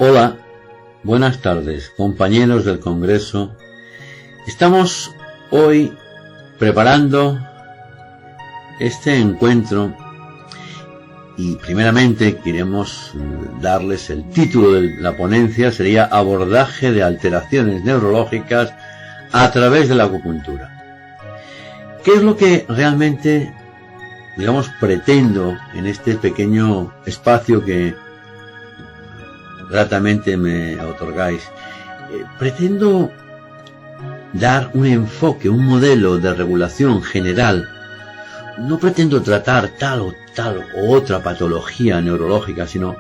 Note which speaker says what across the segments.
Speaker 1: Hola, buenas tardes, compañeros del Congreso. Estamos hoy preparando este encuentro y primeramente queremos darles el título de la ponencia, sería Abordaje de alteraciones neurológicas a través de la acupuntura. ¿Qué es lo que realmente, pretendo en este pequeño espacio que gratamente me otorgáis? Pretendo dar un enfoque, un modelo de regulación general. No pretendo tratar tal o otra patología neurológica, sino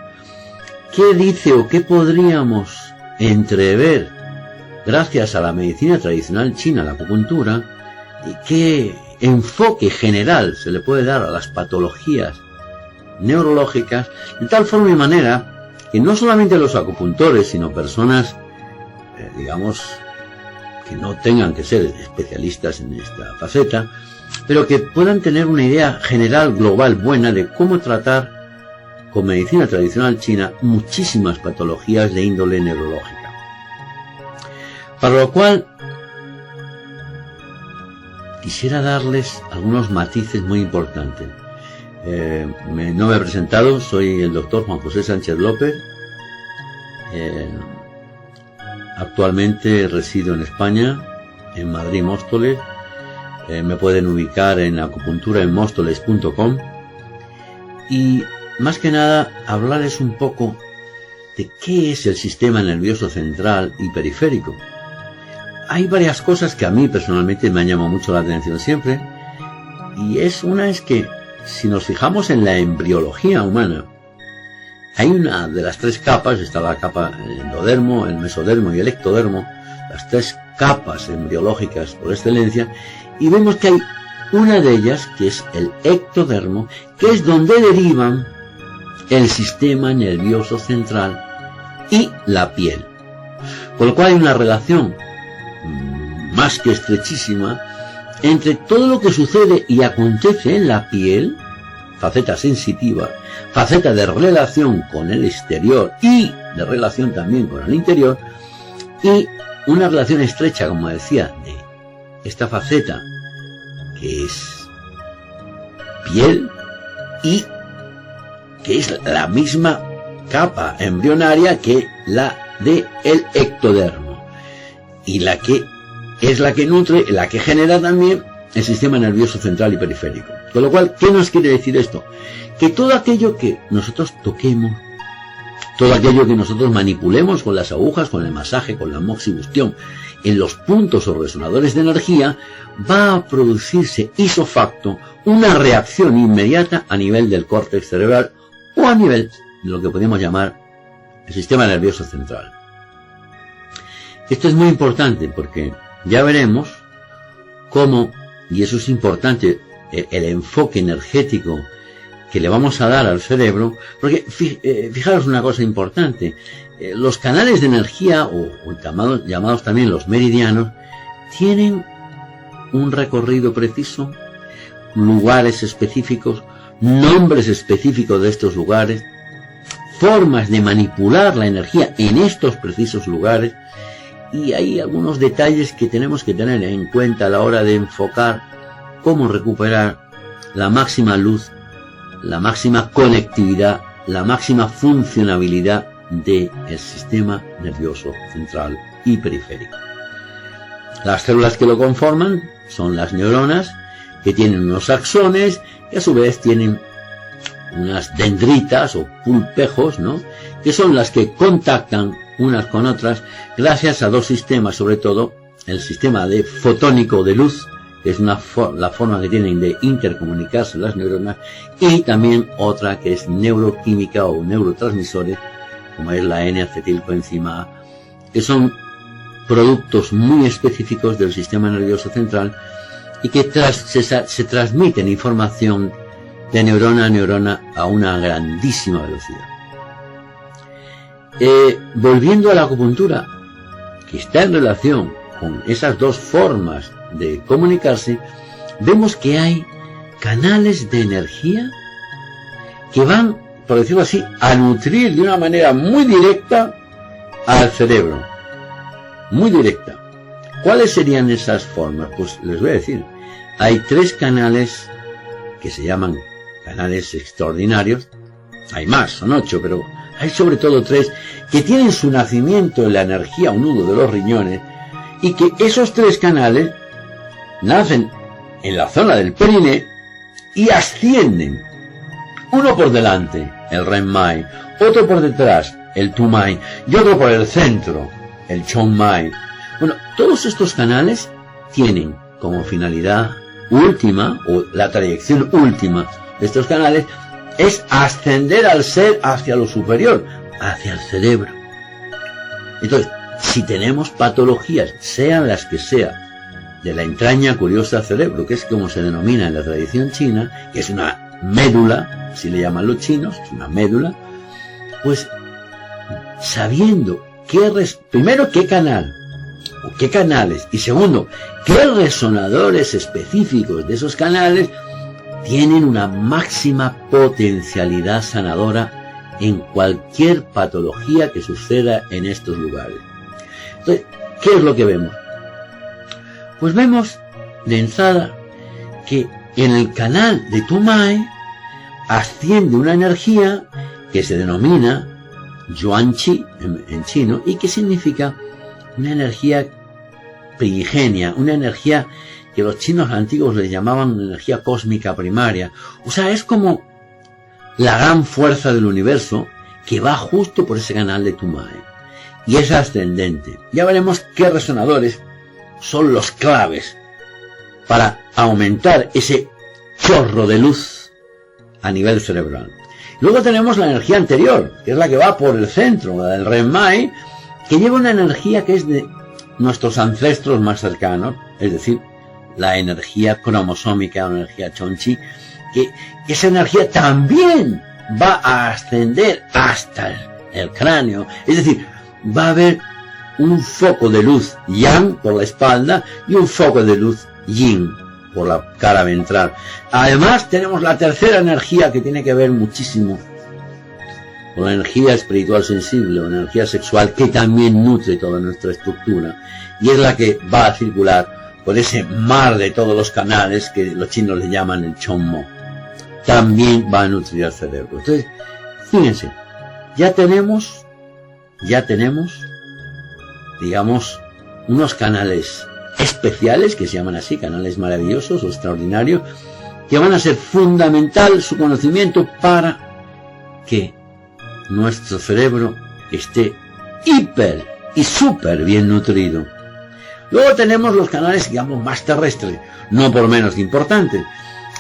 Speaker 1: qué dice o qué podríamos entrever gracias a la medicina tradicional china, la acupuntura, y qué enfoque general se le puede dar a las patologías neurológicas, de tal forma y manera que no solamente los acupuntores, sino personas, que no tengan que ser especialistas en esta faceta, pero que puedan tener una idea general, global, buena, de cómo tratar con medicina tradicional china muchísimas patologías de índole neurológica. Para lo cual, quisiera darles algunos matices muy importantes. No me he presentado, soy el doctor Juan José Sánchez López. Actualmente resido en España, en Madrid, Móstoles. Me pueden ubicar en acupunturaenmostoles.com y más que nada hablarles un poco de qué es el sistema nervioso central y periférico. Hay varias cosas que a mí personalmente me han llamado mucho la atención siempre, y una es que si nos fijamos en la embriología humana, hay una de las tres capas, está la capa el endodermo, el mesodermo y el ectodermo, las tres capas embriológicas por excelencia, y vemos que hay una de ellas, que es el ectodermo, que es donde derivan el sistema nervioso central y la piel. Por lo cual hay una relación más que estrechísima entre todo lo que sucede y acontece en la piel, faceta sensitiva, faceta de relación con el exterior y de relación también con el interior, y una relación estrecha, como decía, de esta faceta que es piel y que es la misma capa embrionaria que la de el ectodermo, y la que es la que nutre, la que genera también el sistema nervioso central y periférico. Con lo cual, ¿qué nos quiere decir esto? Que todo aquello que nosotros toquemos, todo aquello que nosotros manipulemos con las agujas, con el masaje, con la moxibustión, en los puntos o resonadores de energía, va a producirse ipso facto una reacción inmediata a nivel del córtex cerebral o a nivel de lo que podemos llamar el sistema nervioso central. Esto es muy importante porque ya veremos cómo, y eso es importante, el enfoque energético que le vamos a dar al cerebro, porque fijaros una cosa importante, los canales de energía, o llamados también los meridianos, tienen un recorrido preciso, lugares específicos, nombres específicos de estos lugares, formas de manipular la energía en estos precisos lugares, y hay algunos detalles que tenemos que tener en cuenta a la hora de enfocar cómo recuperar la máxima luz, la máxima conectividad, la máxima funcionabilidad del sistema nervioso central y periférico. Las células que lo conforman son las neuronas, que tienen unos axones y a su vez tienen unas dendritas o pulpejos, que son las que contactan unas con otras gracias a dos sistemas, sobre todo el sistema de fotónico de luz, que es la forma que tienen de intercomunicarse las neuronas, y también otra que es neuroquímica o neurotransmisores, como es la N-acetilcoenzima A, que son productos muy específicos del sistema nervioso central y que se transmiten información de neurona a neurona a una grandísima velocidad. Volviendo a la acupuntura, que está en relación con esas dos formas de comunicarse, vemos que hay canales de energía que van, por decirlo así, a nutrir de una manera muy directa al cerebro, muy directa. ¿Cuáles serían esas formas? Pues les voy a decir. Hay 3 canales que se llaman canales extraordinarios. Hay más, son 8, pero hay sobre todo 3 que tienen su nacimiento en la energía o nudo de los riñones, y que esos 3 canales nacen en la zona del periné y ascienden. Uno por delante, el Renmai, otro por detrás, el Tumai, y otro por el centro, el Chonmai. Bueno, todos estos canales tienen como finalidad última, o la trayección última de estos canales, es ascender al ser hacia lo superior, hacia el cerebro. Entonces, si tenemos patologías, sean las que sean, de la entraña curiosa al cerebro, que es como se denomina en la tradición china, que es una médula, así le llaman los chinos, es una médula, pues sabiendo primero qué canal, o qué canales, y segundo, qué resonadores específicos de esos canales tienen una máxima potencialidad sanadora en cualquier patología que suceda en estos lugares. Entonces, ¿qué es lo que vemos? Pues vemos de entrada que en el canal de Tumai asciende una energía que se denomina Yuan-Chi en chino, y que significa una energía primigenia, una energía que los chinos antiguos le llamaban energía cósmica primaria. O sea, es como la gran fuerza del universo que va justo por ese canal de Tumai, y es ascendente. Ya veremos qué resonadores son los claves para aumentar ese chorro de luz a nivel cerebral. Luego tenemos la energía anterior, que es la que va por el centro, la del Renmai, que lleva una energía que es de nuestros ancestros más cercanos, es decir, la energía cromosómica o energía Chonchi, que esa energía también va a ascender hasta el cráneo, es decir, va a haber un foco de luz yang por la espalda y un foco de luz yin por la cara ventral. Además tenemos la tercera energía, que tiene que ver muchísimo con la energía espiritual sensible o energía sexual, que también nutre toda nuestra estructura, y es la que va a circular por ese mar de todos los canales que los chinos le llaman el Chonmo. También va a nutrir al cerebro. Entonces, fíjense, ya tenemos, digamos, unos canales especiales que se llaman así, canales maravillosos o extraordinarios, que van a ser fundamental su conocimiento para que nuestro cerebro esté hiper y súper bien nutrido. Luego tenemos los canales, digamos, más terrestres, no por menos importantes,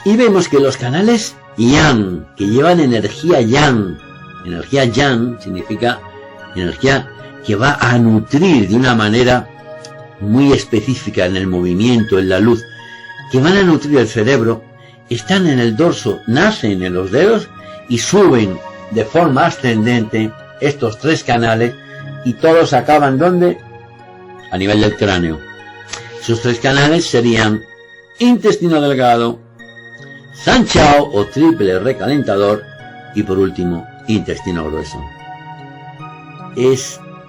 Speaker 1: y vemos que los canales yang, que llevan energía yang significa energía que va a nutrir de una manera muy específica en el movimiento, en la luz, que van a nutrir el cerebro, están en el dorso, nacen en los dedos y suben de forma ascendente estos 3 canales, y todos acaban ¿dónde? A nivel del cráneo. Sus 3 canales serían intestino delgado, Sanchao o triple recalentador, y por último intestino grueso.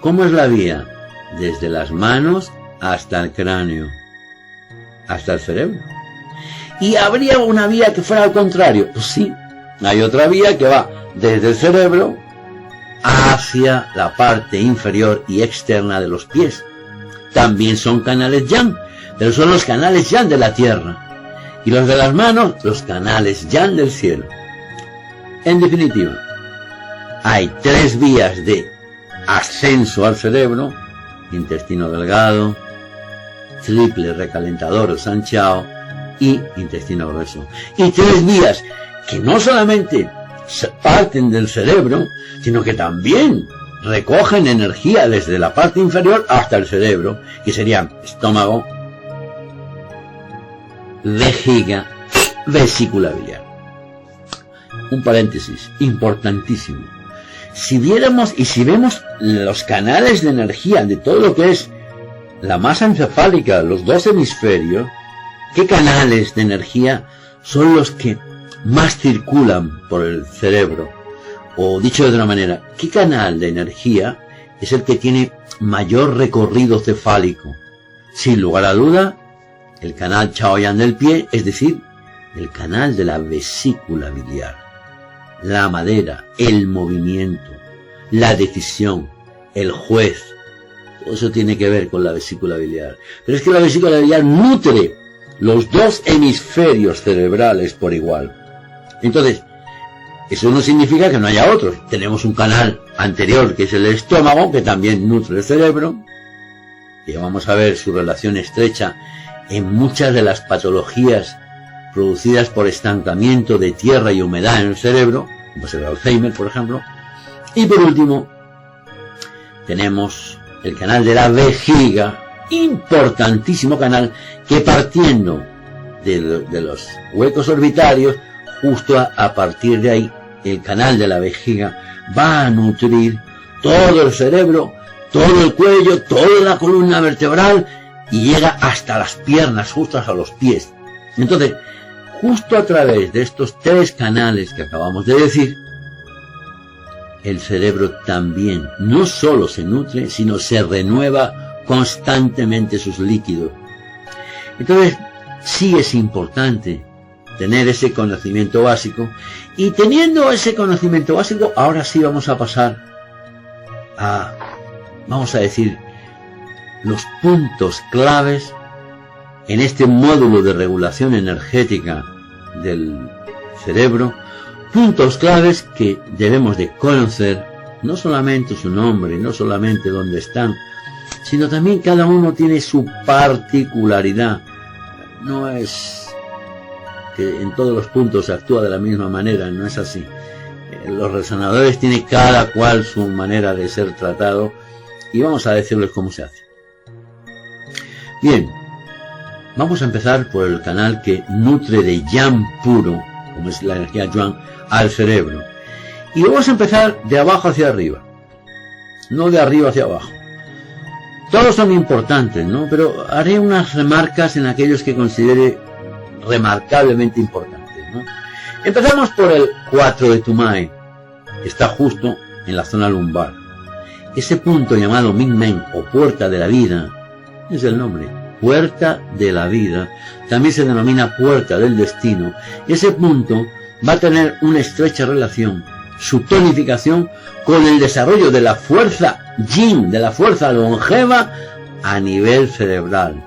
Speaker 1: ¿Cómo es la vía? Desde las manos hasta el cráneo, hasta el cerebro. ¿Y habría una vía que fuera al contrario? Pues sí, hay otra vía que va desde el cerebro hacia la parte inferior y externa de los pies. También son canales yang, pero son los canales yang de la tierra, y los de las manos, los canales yang del cielo. En definitiva, hay 3 vías de ascenso al cerebro: intestino delgado, triple recalentador o Sanchao y intestino grueso. Y 3 vías que no solamente parten del cerebro, sino que también recogen energía desde la parte inferior hasta el cerebro, que serían estómago, vejiga y vesícula biliar. Un paréntesis importantísimo. Si vemos los canales de energía de todo lo que es la masa encefálica, los 2 hemisferios, ¿qué canales de energía son los que más circulan por el cerebro? O dicho de otra manera, ¿qué canal de energía es el que tiene mayor recorrido cefálico. Sin lugar a duda, el canal Chaoyang del pie, es decir, el canal de la vesícula biliar. La madera, el movimiento, la decisión, el juez, todo eso tiene que ver con la vesícula biliar. Pero es que la vesícula biliar nutre los dos hemisferios cerebrales por igual. Entonces, eso no significa que no haya otros. Tenemos un canal anterior, que es el estómago, que también nutre el cerebro, y vamos a ver su relación estrecha en muchas de las patologías producidas por estancamiento de tierra y humedad en el cerebro, como es el Alzheimer, por ejemplo. Y por último, tenemos el canal de la vejiga, importantísimo canal, que partiendo de los huecos orbitarios, justo a partir de ahí, el canal de la vejiga va a nutrir todo el cerebro, todo el cuello, toda la columna vertebral, y llega hasta las piernas, justo hasta los pies. Entonces, justo a través de estos tres canales que acabamos de decir, el cerebro también no solo se nutre, sino se renueva constantemente sus líquidos. Entonces, sí es importante tener ese conocimiento básico, y teniendo ese conocimiento básico, ahora sí vamos a pasar a, vamos a decir, los puntos claves en este módulo de regulación energética del cerebro, puntos claves que debemos de conocer, no solamente su nombre, no solamente dónde están, sino también cada uno tiene su particularidad. No es que en todos los puntos se actúa de la misma manera, no es así. Los resonadores tienen cada cual su manera de ser tratado, y vamos a decirles cómo se hace. Bien, vamos a empezar por el canal que nutre de yang puro, como es la energía yuan, al cerebro. Y vamos a empezar de abajo hacia arriba, no de arriba hacia abajo. Todos son importantes, ¿no? Pero haré unas remarcas en aquellos que considere remarcablemente importantes, ¿no? Empezamos por el 4 de Tumai, que está justo en la zona lumbar. Ese punto llamado Mingmen, o puerta de la vida, es el nombre, puerta de la vida, también se denomina puerta del destino. Y ese punto va a tener una estrecha relación, su tonificación, con el desarrollo de la fuerza yin, de la fuerza longeva a nivel cerebral.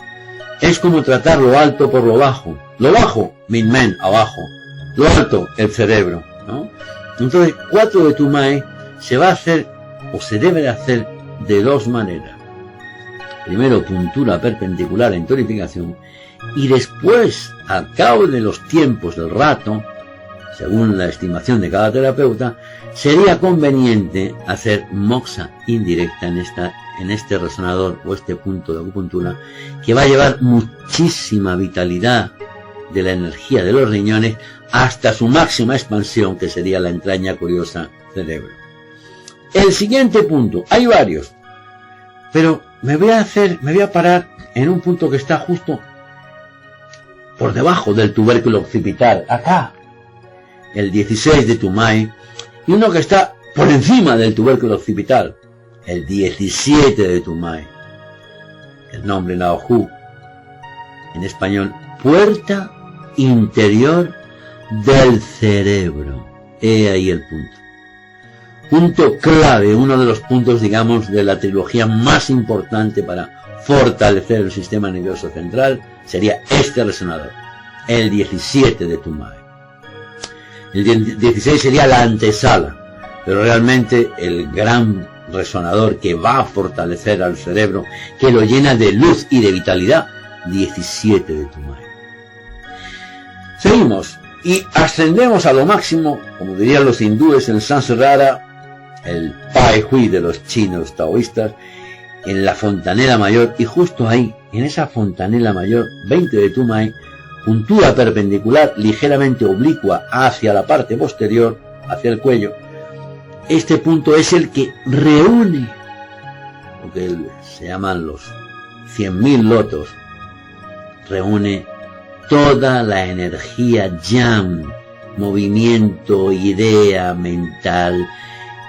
Speaker 1: Es como tratar lo alto por lo bajo. Lo bajo, Minmen, abajo. Lo alto, el cerebro, ¿no? Entonces, 4 de Tumai se va a hacer, o se debe de hacer, de dos maneras. Primero, puntura perpendicular en tonificación, y después, al cabo de los tiempos del rato, según la estimación de cada terapeuta, sería conveniente hacer moxa indirecta en este resonador o este punto de acupuntura, que va a llevar muchísima vitalidad de la energía de los riñones hasta su máxima expansión, que sería la entraña curiosa cerebro. El siguiente punto, hay varios, pero me voy a parar en un punto que está justo por debajo del tubérculo occipital, acá, el 16 de Tumai, y uno que está por encima del tubérculo occipital, el 17 de Tumai. El nombre Naohu, en español, puerta interior del cerebro. He ahí el punto. Punto clave, uno de los puntos, digamos, de la trilogía más importante para fortalecer el sistema nervioso central, sería este resonador, el 17 de Tumai. El 16 sería la antesala, pero realmente el gran resonador que va a fortalecer al cerebro, que lo llena de luz y de vitalidad, 17 de Tumai. Seguimos y ascendemos a lo máximo, como dirían los hindúes en Sansrara, el Pai Hui de los chinos taoístas, en la fontanela mayor, y justo ahí, en esa fontanela mayor, 20 de Tumai, puntura perpendicular ligeramente oblicua hacia la parte posterior, hacia el cuello. Este punto es el que reúne lo que se llaman los 100.000 lotos, reúne toda la energía yang, movimiento, idea mental,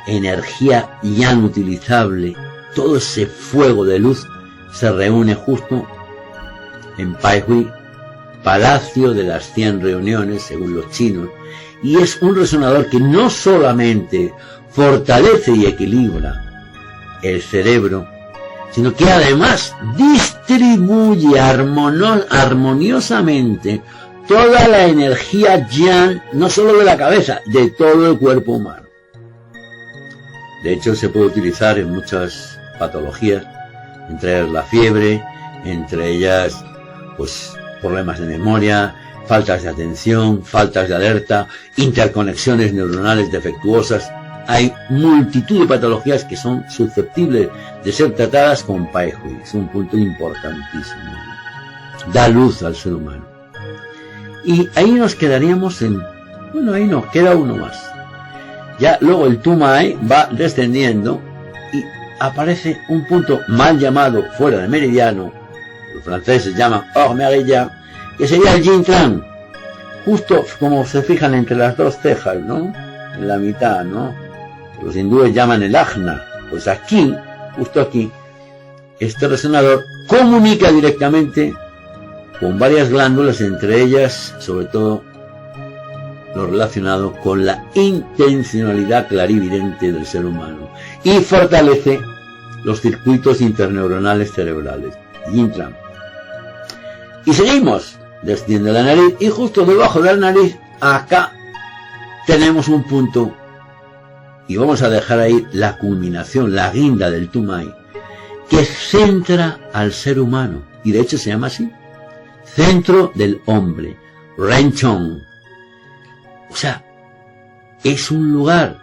Speaker 1: energía yang utilizable todo ese fuego de luz se reúne justo en Pai Hui, Palacio de las 100 Reuniones, según los chinos, y es un resonador que no solamente fortalece y equilibra el cerebro, sino que además distribuye armoniosamente toda la energía yang, no solo de la cabeza, de todo el cuerpo humano. De hecho, se puede utilizar en muchas patologías, entre ellas la fiebre, entre ellas pues problemas de memoria, faltas de atención, faltas de alerta, interconexiones neuronales defectuosas. Hay multitud de patologías que son susceptibles de ser tratadas con Pai Hui. Es un punto importantísimo. Da luz al ser humano. Y ahí nos quedaríamos en... Bueno, ahí nos queda uno más. Ya luego el Tumai va descendiendo y aparece un punto mal llamado fuera de meridiano. Los franceses llaman hors méridien, que sería el Yin Tran. Justo como se fijan entre las dos cejas, ¿no? En la mitad, ¿no? Los hindúes llaman el ajna. Pues aquí, justo aquí, este resonador comunica directamente con varias glándulas, entre ellas, sobre todo, lo relacionado con la intencionalidad clarividente del ser humano, y fortalece los circuitos interneuronales cerebrales. Yin Tran. Y seguimos, desciende la nariz, y justo debajo de la nariz, acá, tenemos un punto, y vamos a dejar ahí la culminación, la guinda del Tumai, que centra al ser humano, y de hecho se llama así, centro del hombre, Ren Chong. O sea, es un lugar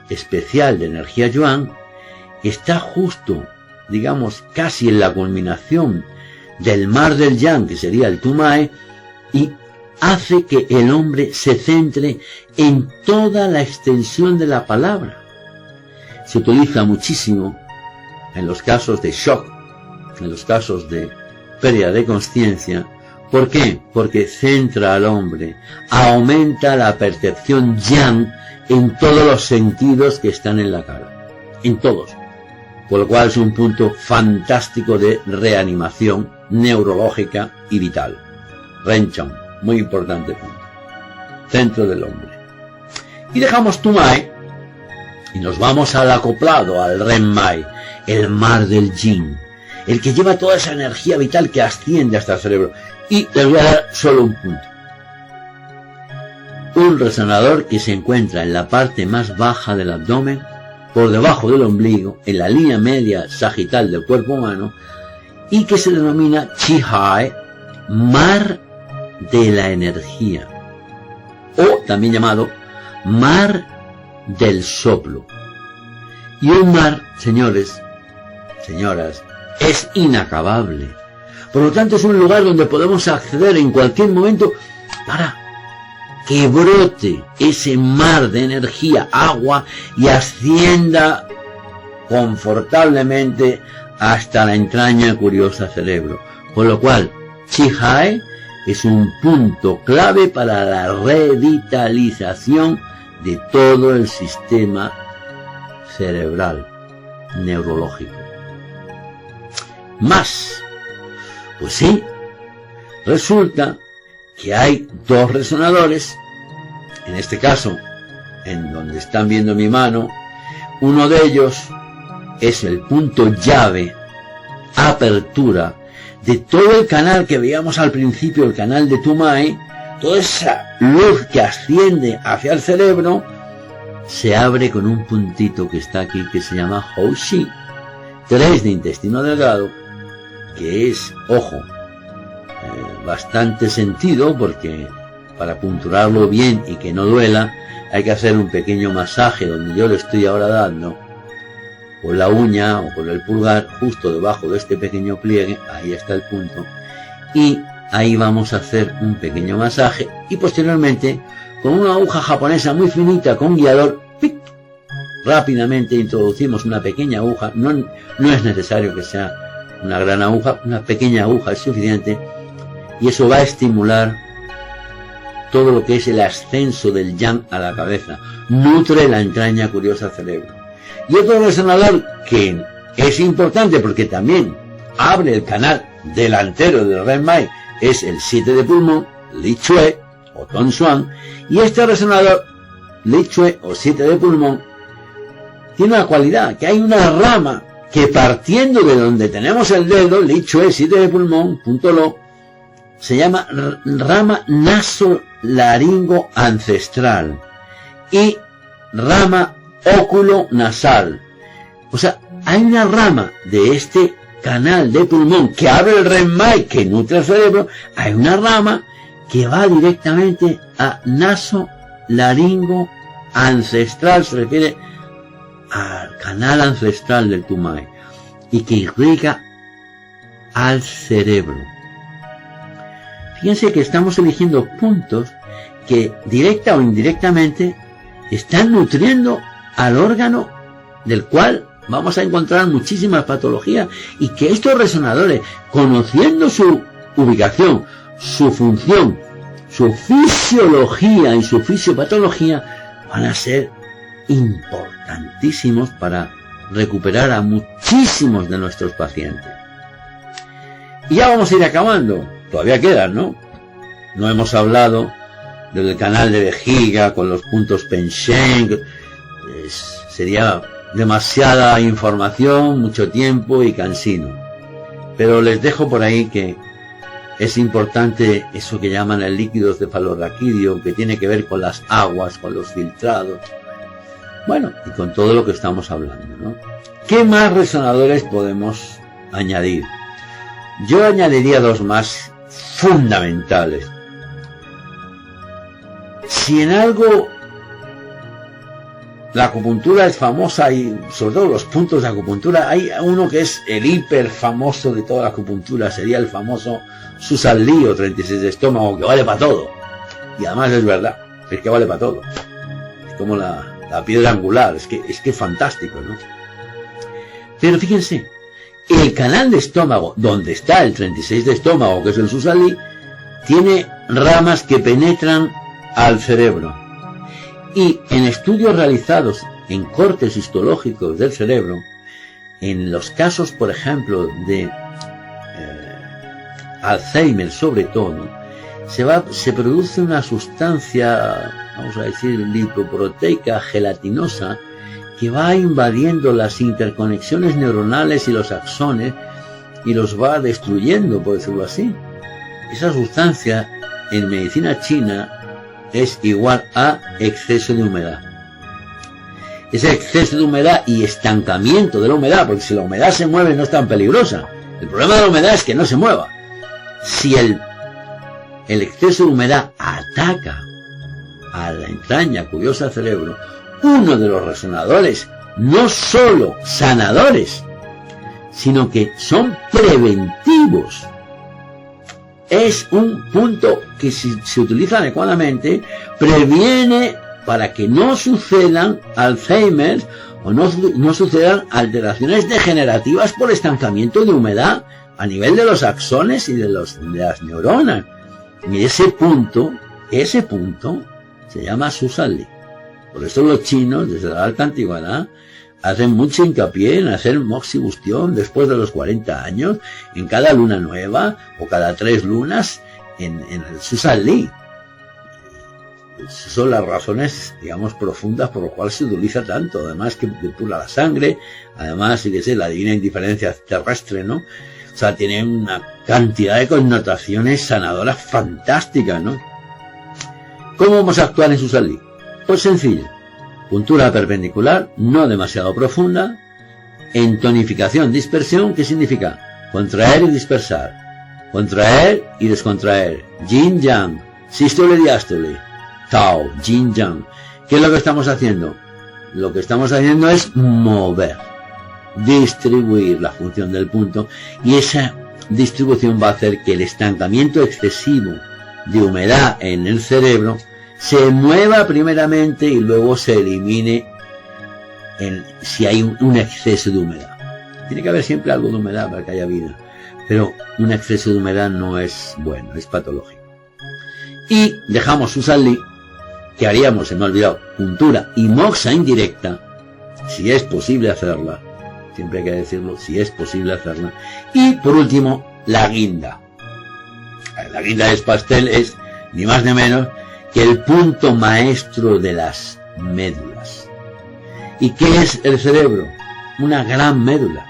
Speaker 1: especial de energía yuan que está justo, digamos, casi en la culminación del mar del yang, que sería el Tumai, y hace que el hombre se centre en toda la extensión de la palabra. Se utiliza muchísimo en los casos de shock, en los casos de pérdida de conciencia. ¿Por qué? Porque centra al hombre, aumenta la percepción yang en todos los sentidos que están en la cara, en todos. Por lo cual es un punto fantástico de reanimación neurológica y vital. Ren Chong, muy importante punto. Centro del hombre. Y dejamos Tumai y nos vamos al acoplado, al Ren Mai, el mar del yin, el que lleva toda esa energía vital que asciende hasta el cerebro. Y les voy a dar solo un punto. Un resonador que se encuentra en la parte más baja del abdomen, por debajo del ombligo, en la línea media sagital del cuerpo humano, y que se denomina Chi Hai, mar de la energía, o también llamado mar del soplo. Y un mar, señores, señoras, es inacabable. Por lo tanto, es un lugar donde podemos acceder en cualquier momento para que brote ese mar de energía, agua, y ascienda confortablemente hasta la entraña curiosa cerebro. Con lo cual, Chi Hai es un punto clave para la revitalización de todo el sistema cerebral, neurológico. Más. Pues sí, resulta que hay dos resonadores, en este caso, en donde están viendo mi mano, uno de ellos es el punto llave, apertura, de todo el canal que veíamos al principio, el canal de Tumai. Toda esa luz que asciende hacia el cerebro se abre con un puntito que está aquí, que se llama Hou Shi, 3 de intestino delgado, que es, ojo, bastante sentido, porque para punturarlo bien y que no duela, hay que hacer un pequeño masaje donde yo le estoy ahora dando, con la uña o con el pulgar, justo debajo de este pequeño pliegue. Ahí está el punto, y ahí vamos a hacer un pequeño masaje, y posteriormente, con una aguja japonesa muy finita, con guiador, ¡pic!, rápidamente introducimos una pequeña aguja. No es necesario que sea una gran aguja, una pequeña aguja es suficiente, y eso va a estimular todo lo que es el ascenso del yang a la cabeza, nutre la entraña curiosa cerebro. Y otro resonador que es importante porque también abre el canal delantero del Renmai, es el 7 de pulmón, Li Chue o Tong Xuan, y este resonador Li Chue o 7 de pulmón tiene una cualidad, que hay una rama que partiendo de donde tenemos el dedo, Li Chue 7 de pulmón, punto lo, se llama rama nasolaringo ancestral y rama óculo nasal. O sea, hay una rama de este canal de pulmón que abre el Renmai, que nutre el cerebro, hay una rama que va directamente a nasolaringo ancestral, se refiere al canal ancestral del Tumai, y que irriga al cerebro. Fíjense que estamos eligiendo puntos que directa o indirectamente están nutriendo al órgano del cual vamos a encontrar muchísimas patologías, y que estos resonadores, conociendo su ubicación, su función, su fisiología y su fisiopatología, van a ser importantísimos para recuperar a muchísimos de nuestros pacientes. Y ya vamos a ir acabando. Todavía quedan, ¿no? No hemos hablado del canal de vejiga con los puntos Pensheng. Sería demasiada información, mucho tiempo y cansino. Pero les dejo por ahí que es importante eso que llaman el líquido cefalorraquídeo, que tiene que ver con las aguas, con los filtrados. Bueno, y con todo lo que estamos hablando, ¿no? ¿Qué más resonadores podemos añadir? Yo añadiría dos más fundamentales. Si en algo la acupuntura es famosa, y sobre todo los puntos de acupuntura, hay uno que es el hiper famoso de toda la acupuntura, sería el famoso Susan Lee o 36 de estómago, que vale para todo. Y además es verdad, es que vale para todo. Es como la piedra angular, es que es fantástico, ¿no? Pero fíjense, el canal de estómago, donde está el 36 de estómago, que es el Susan Lee, tiene ramas que penetran al cerebro. Y en estudios realizados en cortes histológicos del cerebro, en los casos, por ejemplo, de Alzheimer sobre todo, se produce una sustancia, vamos a decir, lipoproteica gelatinosa, que va invadiendo las interconexiones neuronales y los axones y los va destruyendo, por decirlo así. Esa sustancia en medicina china es igual a exceso de humedad. Ese exceso de humedad y estancamiento de la humedad, porque si la humedad se mueve no es tan peligrosa. El problema de la humedad es que no se mueva. Si el exceso de humedad ataca a la entraña curiosa del cerebro, uno de los resonadores, no solo sanadores, sino que son preventivos, es un punto que, si se utiliza adecuadamente, previene para que no sucedan Alzheimer o no sucedan alteraciones degenerativas por estancamiento de humedad a nivel de los axones y de las neuronas. Y ese punto se llama Susan Lee. Por eso los chinos, desde la alta antigüedad, hacen mucho hincapié en hacer moxibustión después de los 40 años, en cada luna nueva o cada 3 lunas, en el Susan Lee. Esas son las razones, digamos, profundas por las cuales se utiliza tanto. Además que depura la sangre, además, sí que sé, la divina indiferencia terrestre, ¿no? O sea, tiene una cantidad de connotaciones sanadoras fantásticas, ¿no? ¿Cómo vamos a actuar en Susan Lee? Pues sencillo. Puntura perpendicular, no demasiado profunda, en tonificación, dispersión, ¿qué significa? Contraer y dispersar, contraer y descontraer, yin yang, sístole y diástole, tao, yin yang. ¿Qué es lo que estamos haciendo? Lo que estamos haciendo es mover, distribuir la función del punto, y esa distribución va a hacer que el estancamiento excesivo de humedad en el cerebro se mueva primeramente y luego se elimine si hay un exceso de humedad. Tiene que haber siempre algo de humedad para que haya vida, pero un exceso de humedad no es bueno, es patológico. Y dejamos Susan Lee, que haríamos, se me ha olvidado, puntura y moxa indirecta, si es posible hacerla, siempre hay que decirlo, si es posible hacerlo. Y por último, la guinda. La guinda del pastel es ni más ni menos que el punto maestro de las médulas. ¿Y qué es el cerebro? Una gran médula.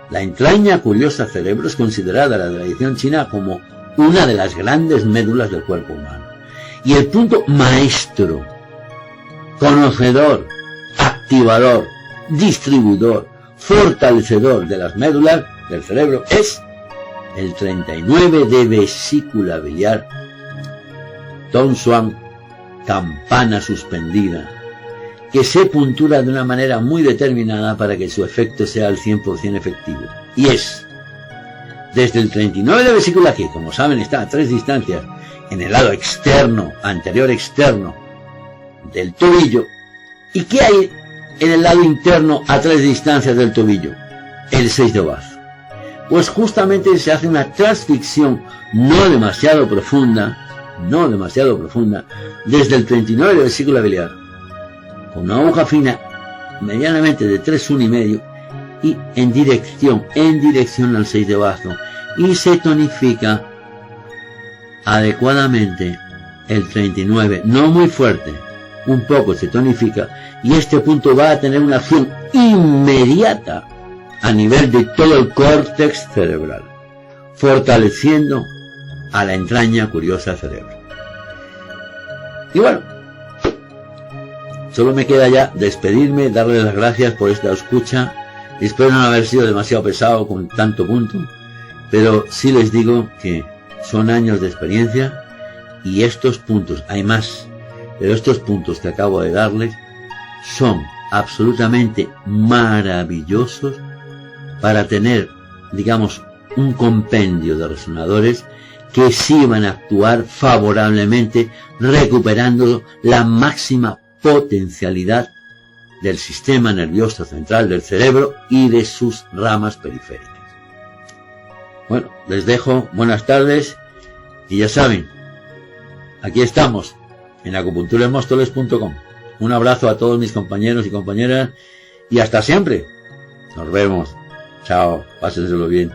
Speaker 1: La entraña curiosa cerebro es considerada en la tradición china como una de las grandes médulas del cuerpo humano. Y el punto maestro, conocedor, activador, distribuidor, fortalecedor de las médulas del cerebro es el 39 de vesícula biliar, Tongsuan, campana suspendida, que se puntura de una manera muy determinada para que su efecto sea al 100% efectivo. Y es desde el 39 de vesícula, que como saben está a 3 distancias en el lado externo, anterior externo del tobillo. ¿Y qué hay en el lado interno a 3 distancias del tobillo? El 6 de bazo. Pues justamente se hace una transficción no demasiado profunda, desde el 39 de vesícula biliar, con una aguja fina, medianamente de 3,1,5, y en dirección al 6 de bazo, y se tonifica adecuadamente el 39, no muy fuerte, un poco se tonifica, y este punto va a tener una acción inmediata a nivel de todo el córtex cerebral, fortaleciendo a la entraña curiosa cerebro. Y bueno, solo me queda ya despedirme, darles las gracias por esta escucha. Espero no haber sido demasiado pesado con tanto punto, pero sí les digo que son años de experiencia y estos puntos, hay más, pero estos puntos que acabo de darles son absolutamente maravillosos para tener, digamos, un compendio de resonadores que sí van a actuar favorablemente, recuperando la máxima potencialidad del sistema nervioso central del cerebro y de sus ramas periféricas. Bueno, les dejo, buenas tardes, y ya saben, aquí estamos en acupunturamóstoles.com. Un abrazo a todos mis compañeros y compañeras y hasta siempre. Nos vemos. Chao, pásenselo bien.